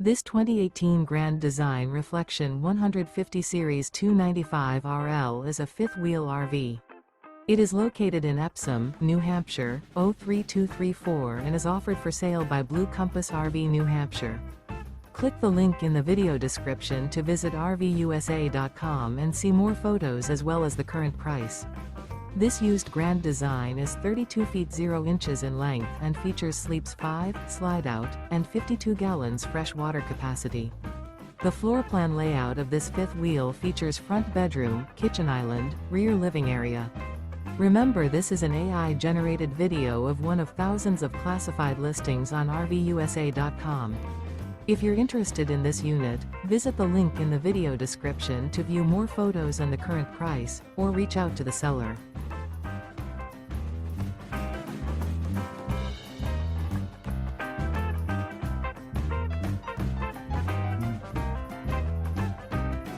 This 2018 Grand Design Reflection 150 Series 295RL is a fifth-wheel RV. It is located in Epsom, New Hampshire, 03234 and is offered for sale by Blue Compass RV New Hampshire. Click the link in the video description to visit RVUSA.com and see more photos as well as the current price. This used Grand Design is 32 feet 0 inches in length and features sleeps 5, Slideout, and 52 gallons fresh water capacity. The floor plan layout of this fifth wheel features front bedroom, kitchen island, rear living area. Remember, this is an AI-generated video of one of thousands of classified listings on RVUSA.com. If you're interested in this unit, visit the link in the video description to view more photos and the current price, or reach out to the seller.